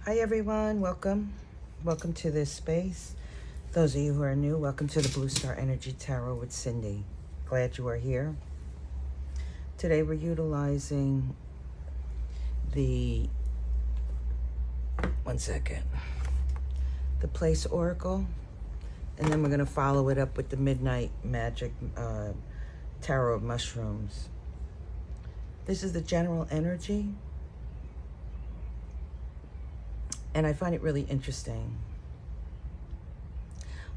Hi everyone, welcome. Welcome to this space. Those of you who are new, welcome to the Blue Star Energy Tarot with Cindy. Glad you are here. Today we're utilizing the, the Place Oracle, and then we're going to follow it up with the Midnight Magic Tarot of Mushrooms. This is the general energy, and I find it really interesting.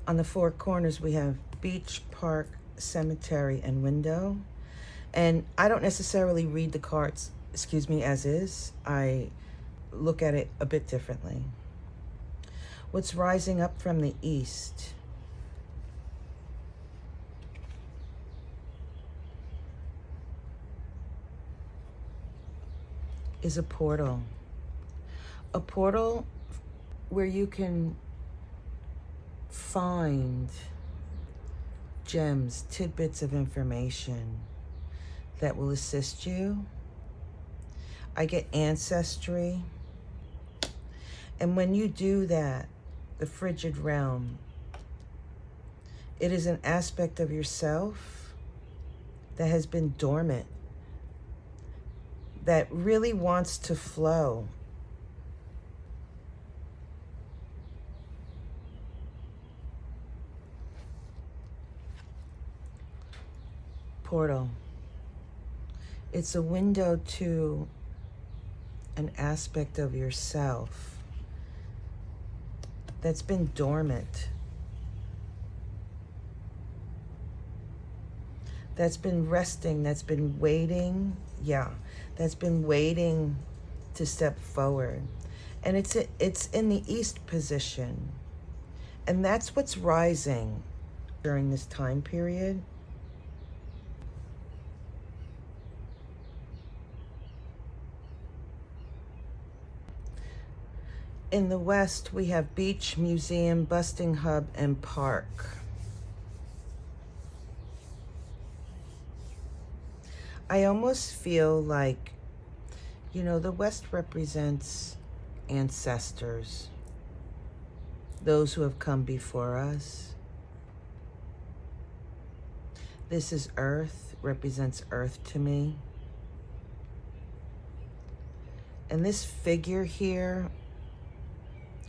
On the four corners, we have beach, park, cemetery, and window. And I don't necessarily read the cards, as is. I look at it a bit differently. What's rising up from the east? Is a portal. A portal where you can find gems, tidbits of information that will assist you. I get ancestry. And when you do that, the frigid realm, it is an aspect of yourself that has been dormant, that really wants to flow. Portal. It's a window to an aspect of yourself that's been dormant, that's been resting, that's been waiting, that's been waiting to step forward. And it's in the east position. And that's what's rising during this time period. In the west, we have beach, museum, busting hub, and park. I almost feel like, the west represents ancestors, those who have come before us. This is earth, represents earth to me. And this figure here,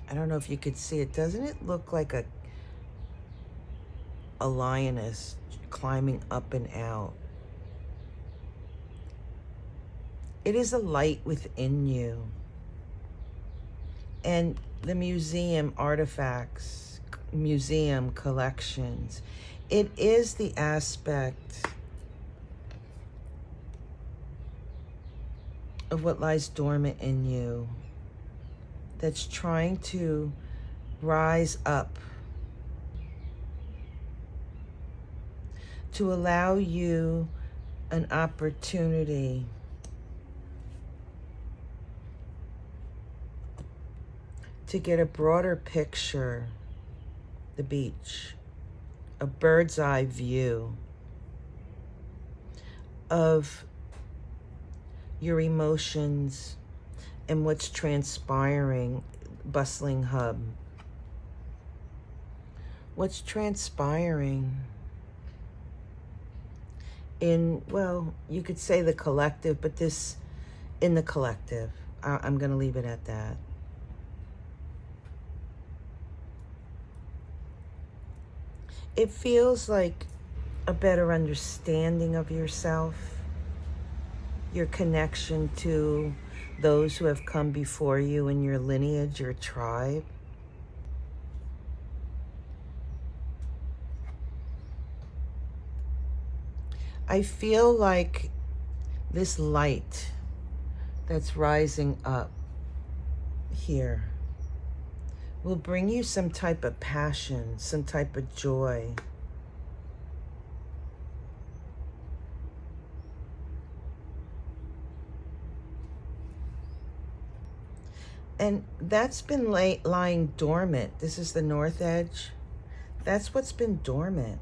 I don't know if you could see it. Doesn't it look like a lioness climbing up and out? It is a light within you. And the museum artifacts, museum collections, it is the aspect of what lies dormant in you, that's trying to rise up, to allow you an opportunity to get a broader picture, the beach, a bird's eye view of your emotions and what's transpiring, bustling hub. What's transpiring in, well, you could say the collective, but this, in the collective. I'm going to leave it at that. It feels like a better understanding of yourself, your connection to those who have come before you in your lineage, your tribe. I feel like this light that's rising up here will bring you some type of passion, some type of joy. And that's been lying dormant. This is the north edge. That's what's been dormant,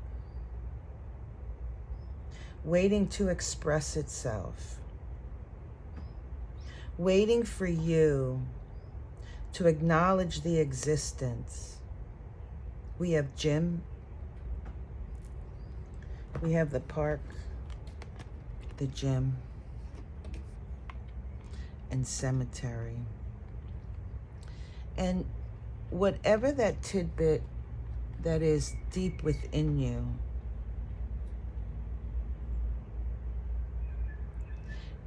waiting to express itself, waiting for you to acknowledge the existence. We have gym. We have the park, the gym, and cemetery. And whatever that tidbit that is deep within you,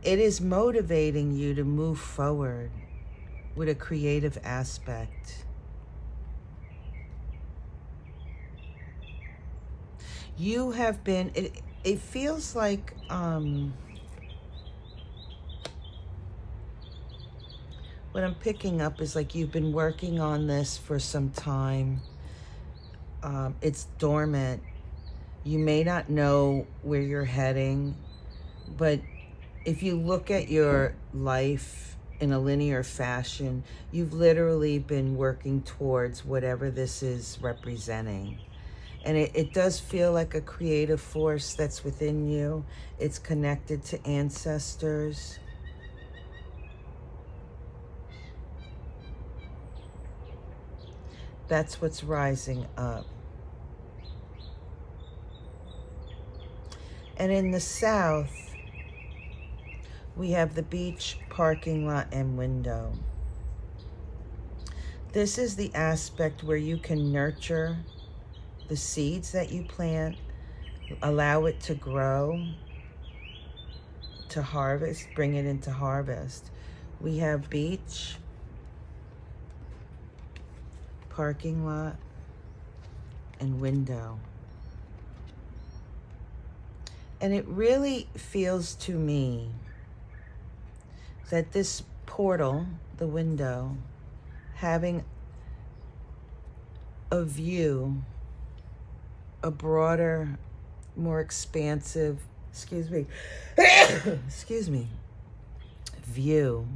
it is motivating you to move forward with a creative aspect. You have been, it feels like, what I'm picking up is like you've been working on this for some time. It's dormant. You may not know where you're heading, but if you look at your life in a linear fashion, you've literally been working towards whatever this is representing. And it does feel like a creative force that's within you. It's connected to ancestors. That's what's rising up. And in the south, we have the beach, parking lot, and window. This is the aspect where you can nurture the seeds that you plant, allow it to grow, to harvest, bring it into harvest. We have beach, parking lot, and window. And it really feels to me that this portal, the window, having a view, a broader, more expansive, excuse me, view.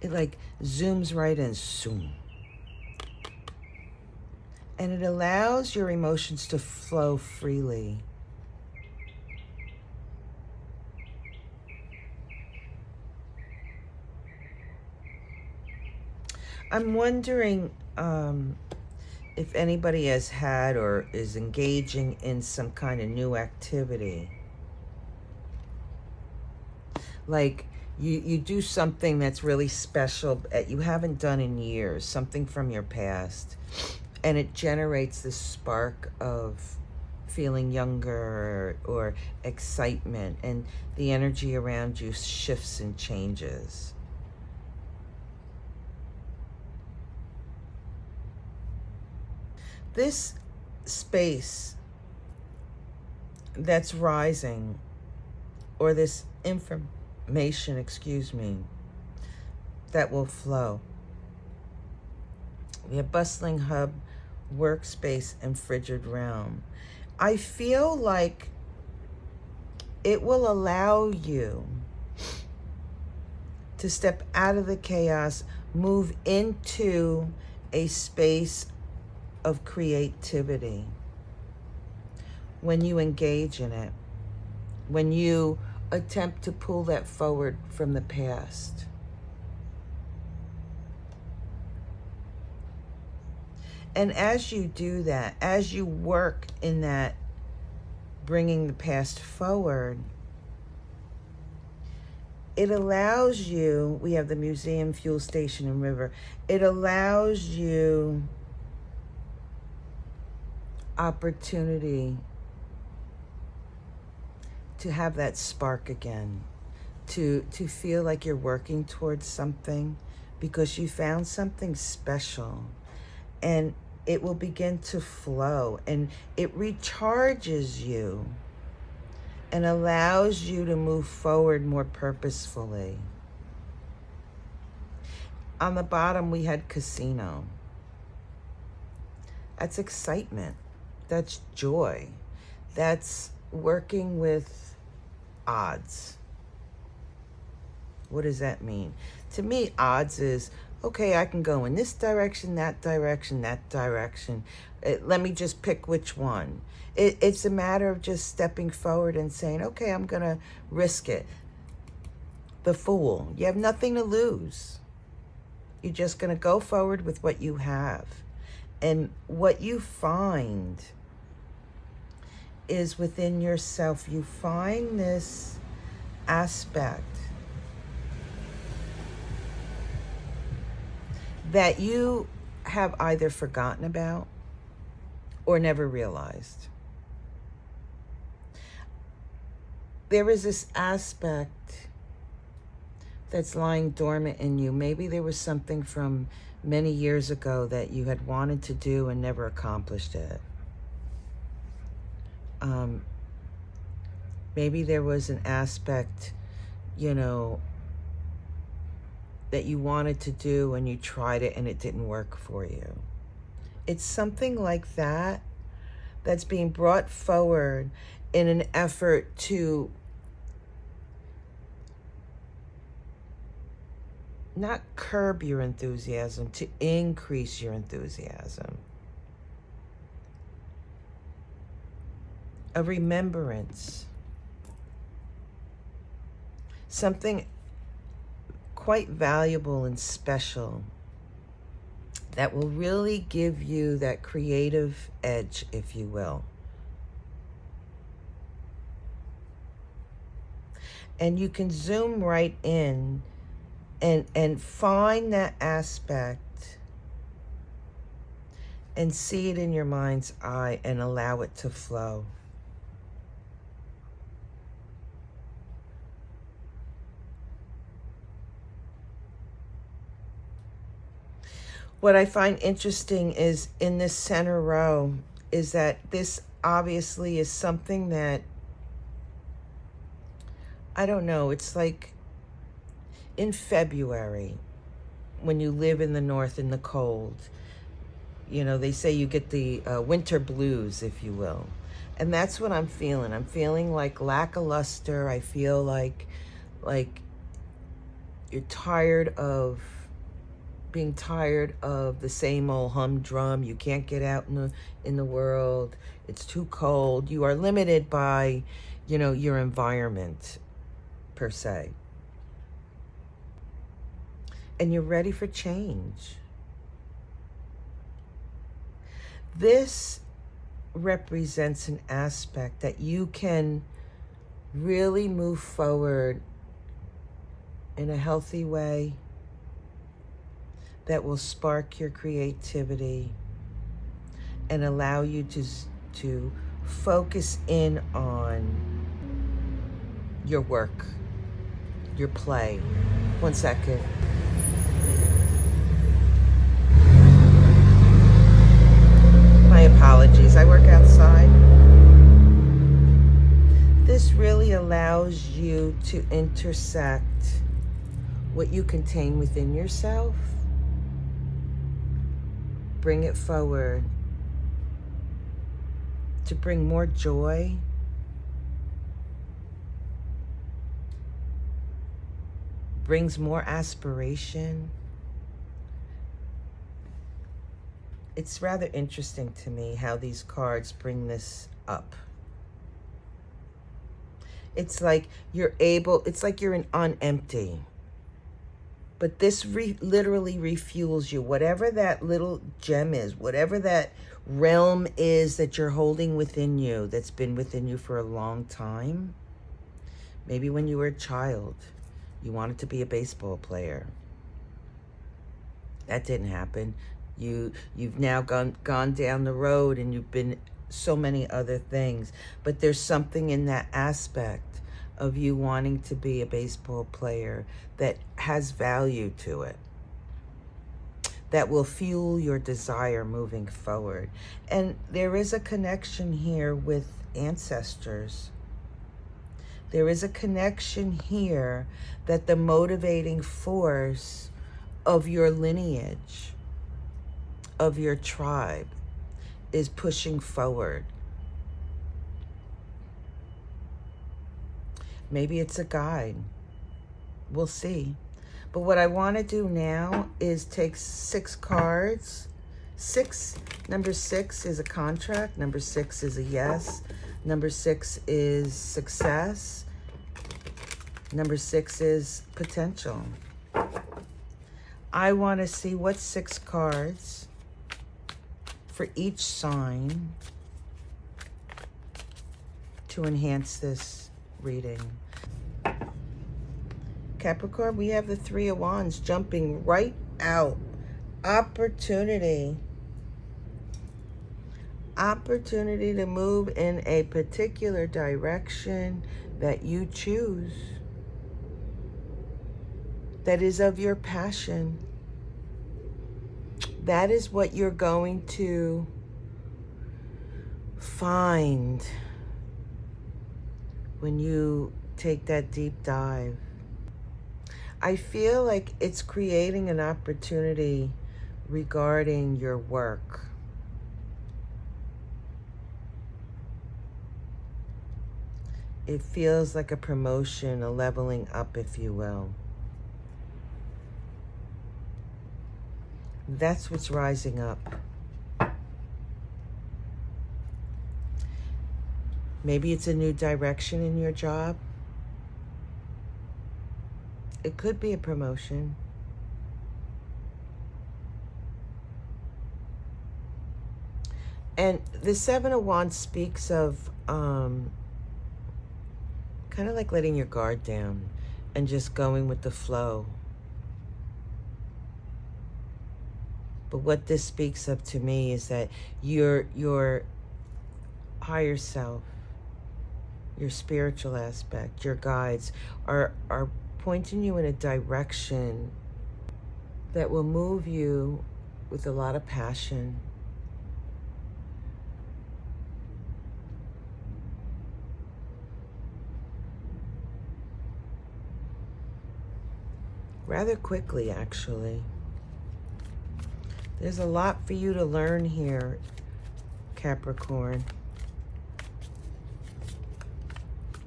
It like zooms right in, zoom. And it allows your emotions to flow freely. I'm wondering if anybody has had or is engaging in some kind of new activity. Like you do something that's really special that you haven't done in years, something from your past, and it generates this spark of feeling younger or excitement, and the energy around you shifts and changes. This space that's rising, or this information, that will flow. We have bustling hub, workspace, and frigid realm. I feel like it will allow you to step out of the chaos, move into a space of creativity when you engage in it, when you attempt to pull that forward from the past. And as you do that, as you work in that, bringing the past forward, it allows you, we have the museum, fuel station, and river. It allows you opportunity to have that spark again, to feel like you're working towards something because you found something special, and it will begin to flow, and it recharges you and allows you to move forward more purposefully. On the bottom, we had casino. That's excitement. That's joy. That's working with odds. What does that mean? To me, odds is, okay, I can go in this direction, that direction, that direction. Let me just pick which one. It's a matter of just stepping forward and saying, okay, I'm going to risk it. the Fool. You have nothing to lose. You're just going to go forward with what you have. And what you find is within yourself. You find this aspect that you have either forgotten about or never realized. There is this aspect that's lying dormant in you. Maybe there was something from many years ago that you had wanted to do and never accomplished it. Maybe there was an aspect, you know, that you wanted to do and you tried it and it didn't work for you. It's something like that that's being brought forward in an effort to not curb your enthusiasm, to increase your enthusiasm. A remembrance. Something quite valuable and special that will really give you that creative edge, if you will. And you can zoom right in and find that aspect and see it in your mind's eye and allow it to flow. What I find interesting is in this center row is that this obviously is something that, I don't know, it's like in February, when you live in the north in the cold, you know, they say you get the winter blues, if you will. And that's what I'm feeling. I'm feeling like lackluster. I feel like you're tired of being tired of the same old humdrum. You can't get out in the world. It's too cold. You are limited by, you know, your environment per se. And you're ready for change. This represents an aspect that you can really move forward in a healthy way that will spark your creativity and allow you to focus in on your work, your play. One second. My apologies, I work outside. This really allows you to intersect what you contain within yourself, bring it forward to bring more joy, brings more aspiration. It's rather interesting to me how these cards bring this up. It's like you're able, it's like you're on empty. But this literally refuels you. Whatever that little gem is, whatever that realm is that you're holding within you, that's been within you for a long time. Maybe when you were a child, you wanted to be a baseball player. That didn't happen. You've now gone down the road and you've been so many other things. But there's something in that aspect of you wanting to be a baseball player that has value to it, that will fuel your desire moving forward. And there is a connection here with ancestors. There is a connection here that the motivating force of your lineage, of your tribe, is pushing forward. Maybe it's a guide. We'll see. But what I want to do now is take 6 cards. Number 6 is a contract. Number 6 is a yes. Number 6 is success. Number 6 is potential. I want to see what 6 cards for each sign to enhance this reading. Capricorn, we have the 3 of Wands jumping right out. Opportunity. Opportunity to move in a particular direction that you choose, that is of your passion. That is what you're going to find when you take that deep dive. I feel like it's creating an opportunity regarding your work. It feels like a promotion, a leveling up, if you will. That's what's rising up. Maybe it's a new direction in your job. It could be a promotion. And the 7 of Wands speaks of kind of like letting your guard down and just going with the flow. But what this speaks of to me is that your higher self, your spiritual aspect, your guides are pointing you in a direction that will move you with a lot of passion. Rather quickly, actually. There's a lot for you to learn here, Capricorn.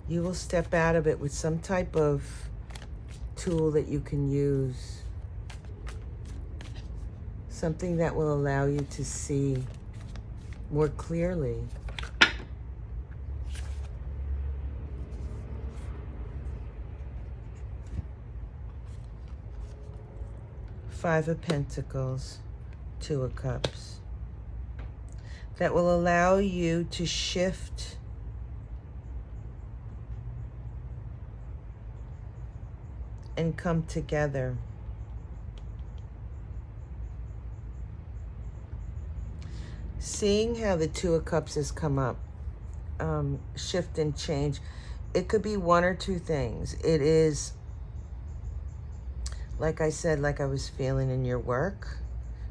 You will step out of it with some type of tool that you can use. Something that will allow you to see more clearly. Five of Pentacles, 2 of Cups. That will allow you to shift and come together. Seeing how the 2 of Cups has come up, shift and change, it could be one or two things. It is, like I said, like I was feeling in your work,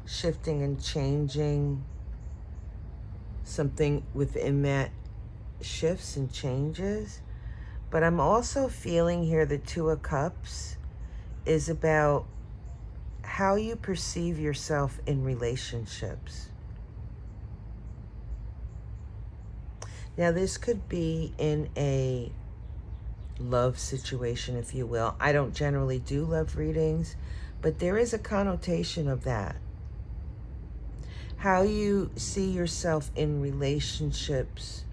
shifting and changing. Something within that shifts and changes. But I'm also feeling here the 2 of Cups is about how you perceive yourself in relationships. Now, this could be in a love situation, if you will. I don't generally do love readings, but there is a connotation of that. How you see yourself in relationships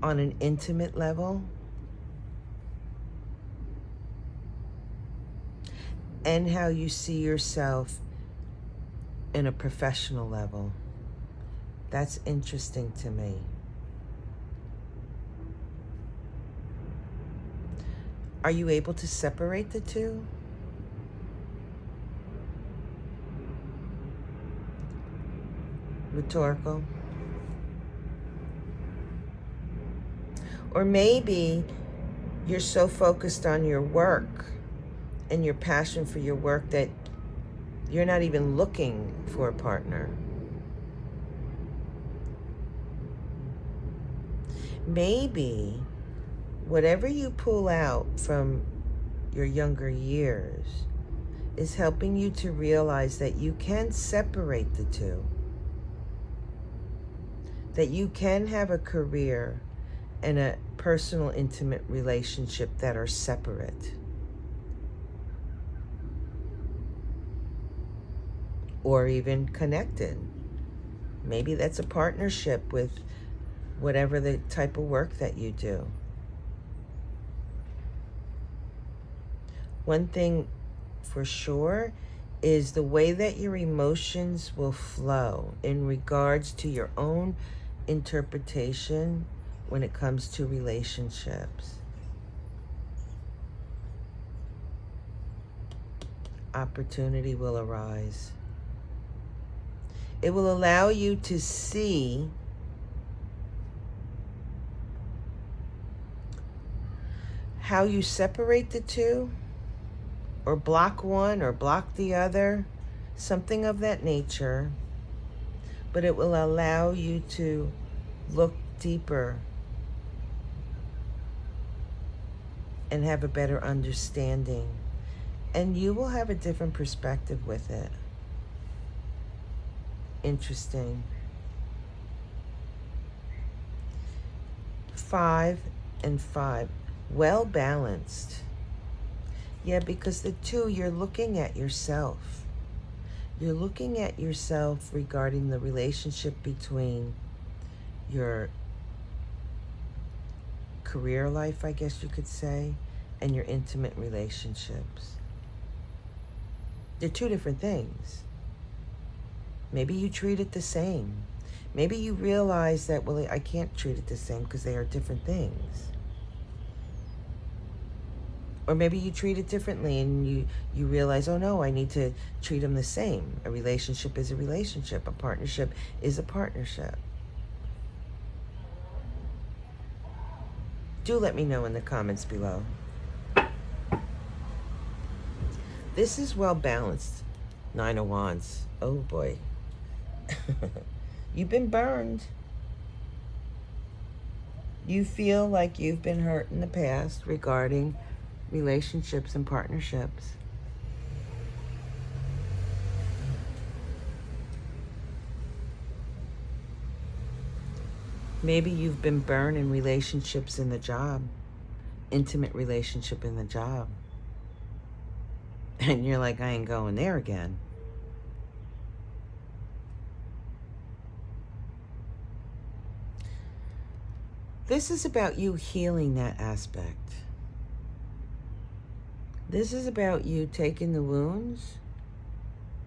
on an intimate level and how you see yourself in a professional level. That's interesting to me. Are you able to separate the two? Rhetorical. Or maybe you're so focused on your work and your passion for your work that you're not even looking for a partner. Maybe whatever you pull out from your younger years is helping you to realize that you can separate the two. That you can have a career and a personal, intimate relationship that are separate. Or even connected. Maybe that's a partnership with whatever the type of work that you do. One thing for sure is the way that your emotions will flow in regards to your own interpretation when it comes to relationships. Opportunity will arise. It will allow you to see how you separate the two, or block one or block the other, something of that nature. But it will allow you to look deeper and have a better understanding. And you will have a different perspective with it. Interesting. 5 and 5. Well balanced. Yeah, because the 2, you're looking at yourself. You're looking at yourself regarding the relationship between your career life, I guess you could say, and your intimate relationships. They're 2 different things. Maybe you treat it the same. Maybe you realize that, well, I can't treat it the same because they are different things. Or maybe you treat it differently and you realize, oh no, I need to treat them the same. A relationship is a relationship. A partnership is a partnership. Do let me know in the comments below. This is well balanced. 9 of Wands. Oh boy. You've been burned. You feel like you've been hurt in the past regarding relationships and partnerships. Maybe you've been burned in relationships in the job, intimate relationship in the job. And you're like, I ain't going there again. This is about you healing that aspect. This is about you taking the wounds,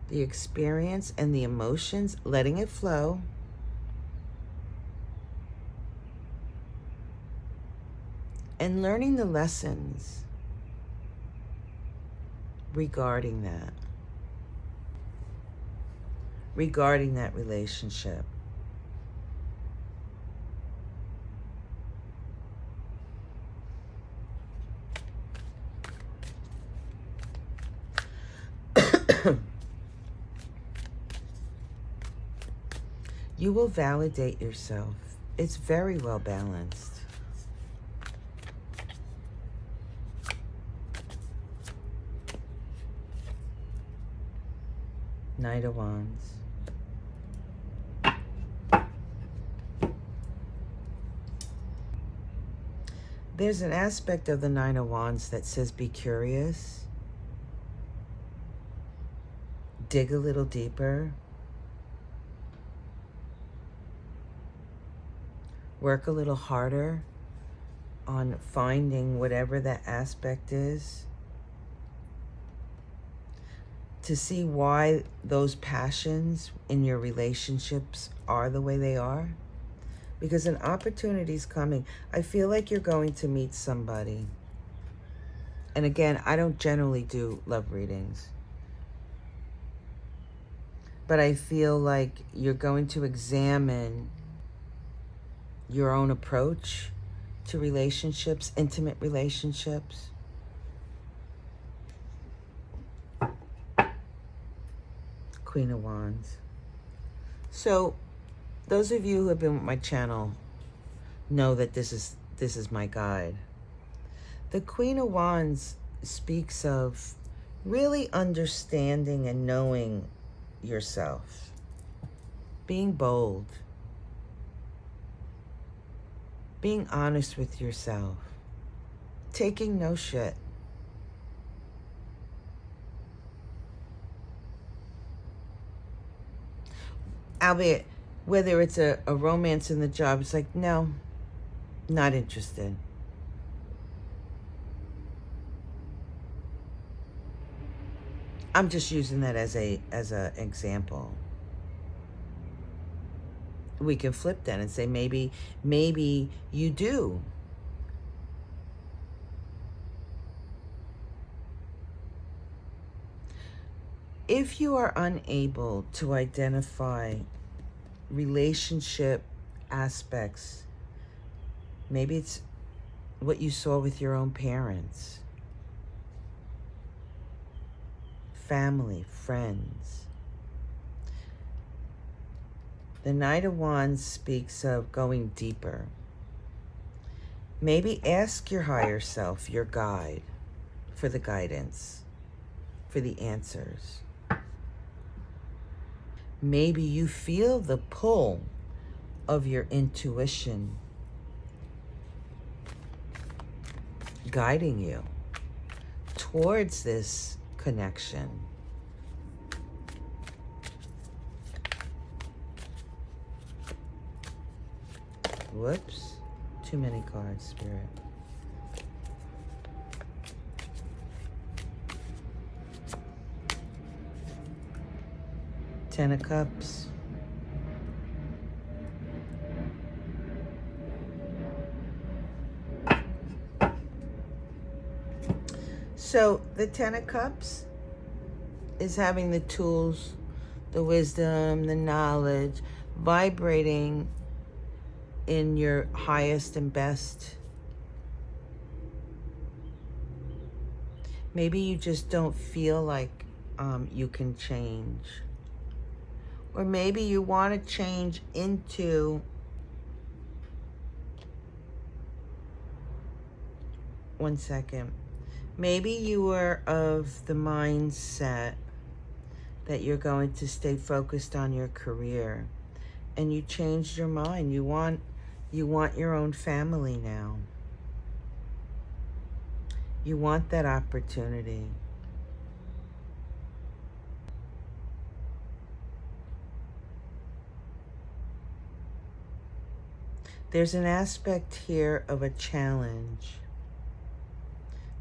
the experience, and the emotions, letting it flow, and learning the lessons regarding that relationship. You will validate yourself. It's very well balanced. Knight of Wands. There's an aspect of the Nine of Wands that says be curious. Dig a little deeper. Work a little harder on finding whatever that aspect is, to see why those passions in your relationships are the way they are. Because an opportunity's coming. I feel like you're going to meet somebody. And again, I don't generally do love readings. But I feel like you're going to examine your own approach to relationships, intimate relationships. Queen of Wands. So those of you who have been with my channel know that this is my guide. The Queen of Wands speaks of really understanding and knowing yourself, being bold, being honest with yourself, taking no shit. Albeit, whether it's a romance in the job, it's like, no, not interested. I'm just using that as a example. We can flip that and say maybe you do. If you are unable to identify relationship aspects, maybe it's what you saw with your own parents, family, friends. The Knight of Wands speaks of going deeper. Maybe ask your higher self, your guide, for the guidance, for the answers. Maybe you feel the pull of your intuition guiding you towards this connection. Whoops, too many cards, Spirit. Ten of Cups. So the Ten of Cups is having the tools, the wisdom, the knowledge, vibrating in your highest and best. Maybe you just don't feel like you can change. Or maybe you want to change into one second. Maybe you were of the mindset that you're going to stay focused on your career, and you changed your mind. You want your own family now. You want that opportunity. There's an aspect here of a challenge.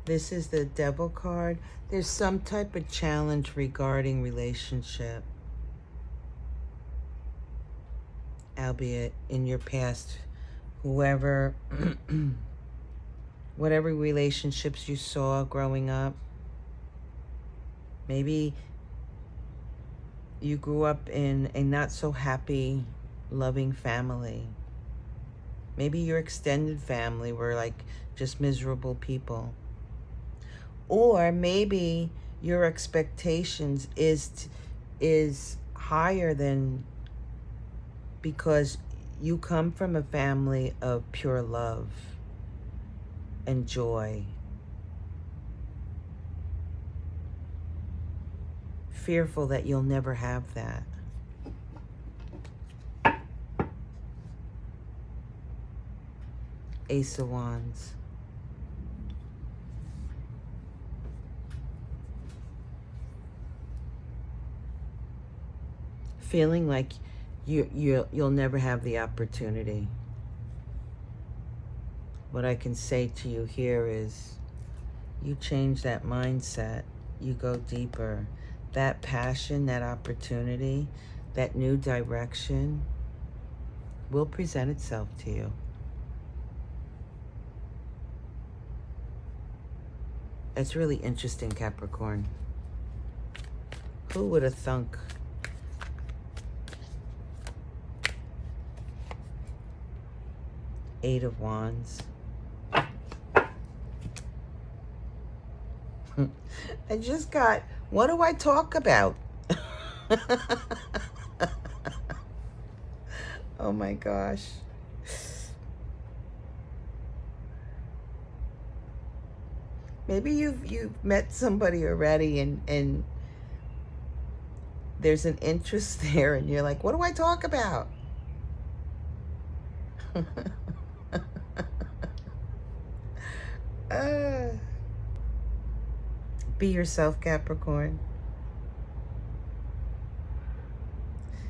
This is the Devil card. There's some type of challenge regarding relationship, albeit in your past, whoever, whatever relationships you saw growing up. Maybe you grew up in a not so happy, loving family. Maybe your extended family were like just miserable people. Or maybe your expectations is higher than, because you come from a family of pure love and joy. Fearful that you'll never have that. Ace of Wands. Feeling like you'll never have the opportunity. What I can say to you here is you change that mindset. You go deeper. That passion, that opportunity, that new direction will present itself to you. It's really interesting, Capricorn. Who would have thunk? Eight of Wands. I just got, what do I talk about? Oh my gosh. Maybe you've met somebody already and there's an interest there and you're like, what do I talk about? Be yourself, Capricorn.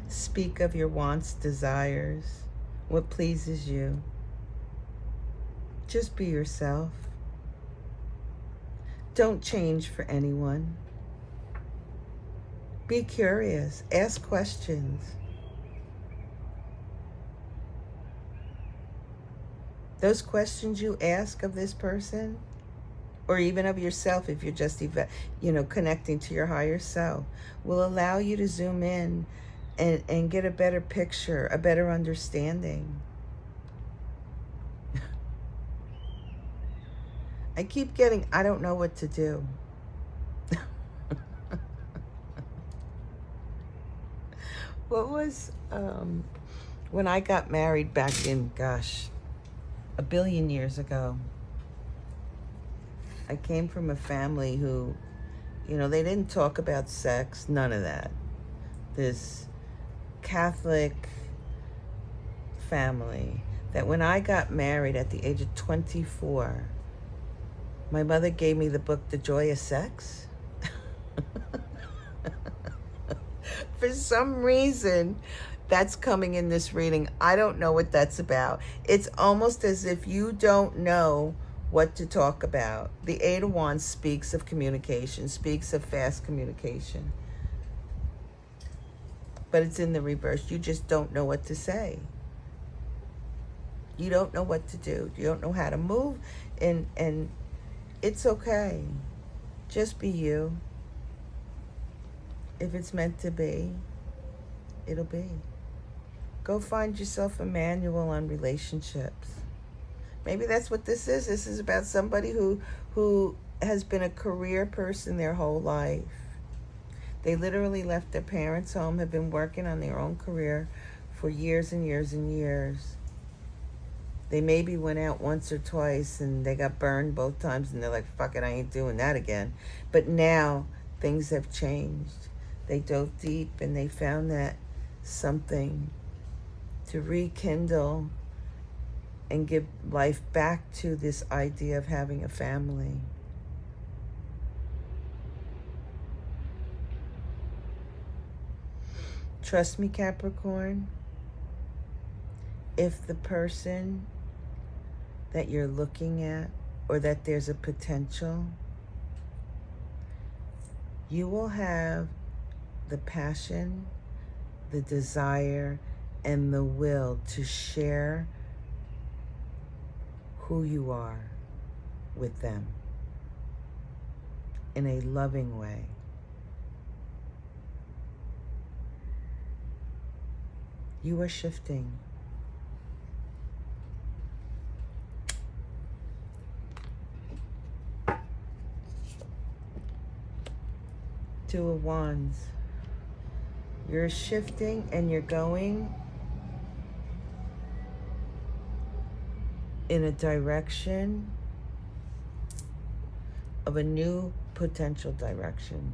Speak of your wants, desires, what pleases you. Just be yourself. Don't change for anyone. Be curious. Ask questions. Those questions you ask of this person, or even of yourself if you're just, connecting to your higher self, will allow you to zoom in and get a better picture, a better understanding. I keep getting, I don't know what to do. What was, when I got married back in, gosh, a billion years ago, I came from a family who, they didn't talk about sex, none of that. This Catholic family that when I got married at the age of 24, my mother gave me the book, The Joy of Sex. For some reason, that's coming in this reading. I don't know what that's about. It's almost as if you don't know what to talk about. The Eight of Wands speaks of communication, speaks of fast communication. But it's in the reverse. You just don't know what to say. You don't know what to do. You don't know how to move. And it's okay. Just be you. If it's meant to be, it'll be. Go find yourself a manual on relationships. Maybe that's what this is. This is about somebody who has been a career person their whole life. They literally left their parents' home, have been working on their own career for years and years and years. They maybe went out once or twice and they got burned both times and they're like, fuck it, I ain't doing that again. But now things have changed. They dove deep and they found that something to rekindle and give life back to this idea of having a family. Trust me, Capricorn, if the person that you're looking at or that there's a potential, you will have the passion, the desire, and the will to share who you are with them in a loving way. You are shifting. Two of Wands. You're shifting and you're going in a direction of a new potential direction.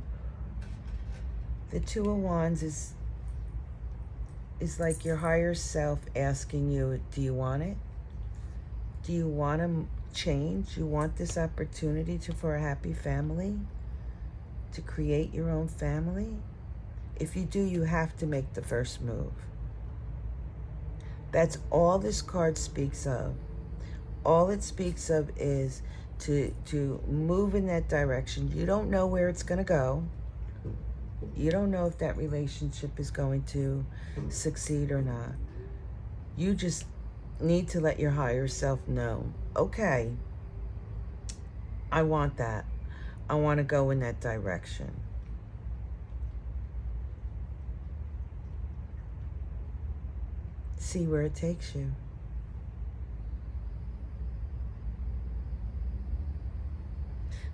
The Two of Wands is like your higher self asking you, do you want it? Do you want to change? You want this opportunity for a happy family? To create your own family? If you do, you have to make the first move. That's all this card speaks of. All it speaks of is to move in that direction. You don't know where it's going to go. You don't know if that relationship is going to succeed or not. You just need to let your higher self know, okay, I want that. I want to go in that direction. See where it takes you.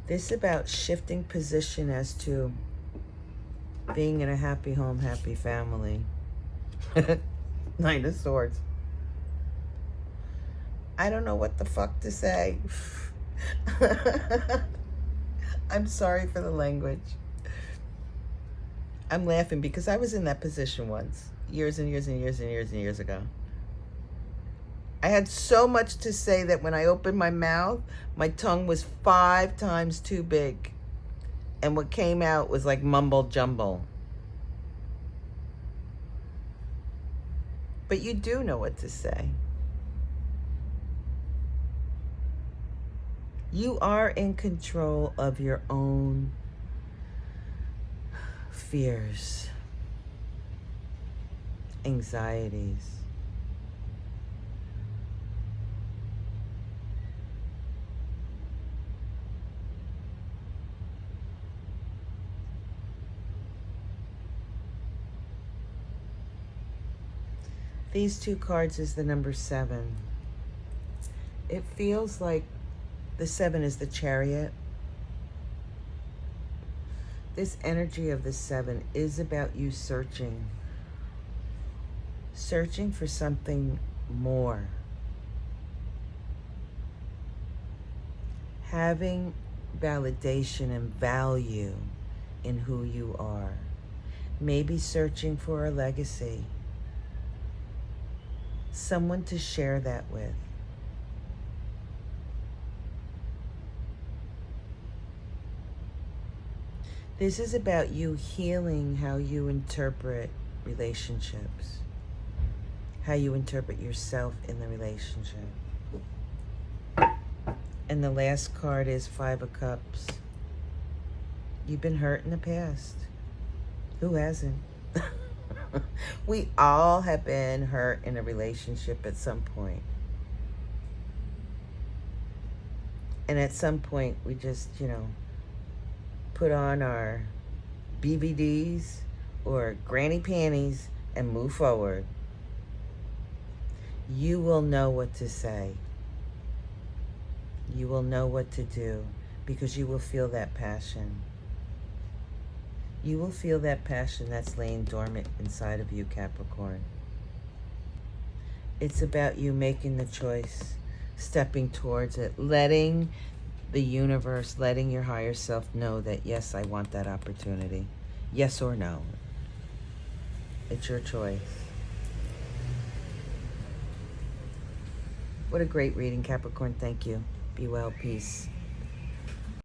This is about shifting position as to being in a happy home, happy family. Knight of Swords. I don't know what the fuck to say. I'm sorry for the language. I'm laughing because I was in that position once, years and years and years and years and years ago. I had so much to say that when I opened my mouth, my tongue was 5 times too big. And what came out was like mumble jumble. But you do know what to say. You are in control of your own fears, anxieties. These two cards is the number 7. It feels like the 7 is the Chariot. This energy of the 7 is about you searching for something more. Having validation and value in who you are. Maybe searching for a legacy. Someone to share that with. This is about you healing how you interpret relationships, how you interpret yourself in the relationship. And the last card is 5 of Cups. You've been hurt in the past. Who hasn't? We all have been hurt in a relationship at some point. And at some point, we just, put on our BVDs or granny panties and move forward. You will know what to say. You will know what to do because you will feel that passion. You will feel that passion that's laying dormant inside of you, Capricorn. It's about you making the choice, stepping towards it, letting the universe, letting your higher self know that, yes, I want that opportunity. Yes or no. It's your choice. What a great reading, Capricorn. Thank you. Be well. Peace.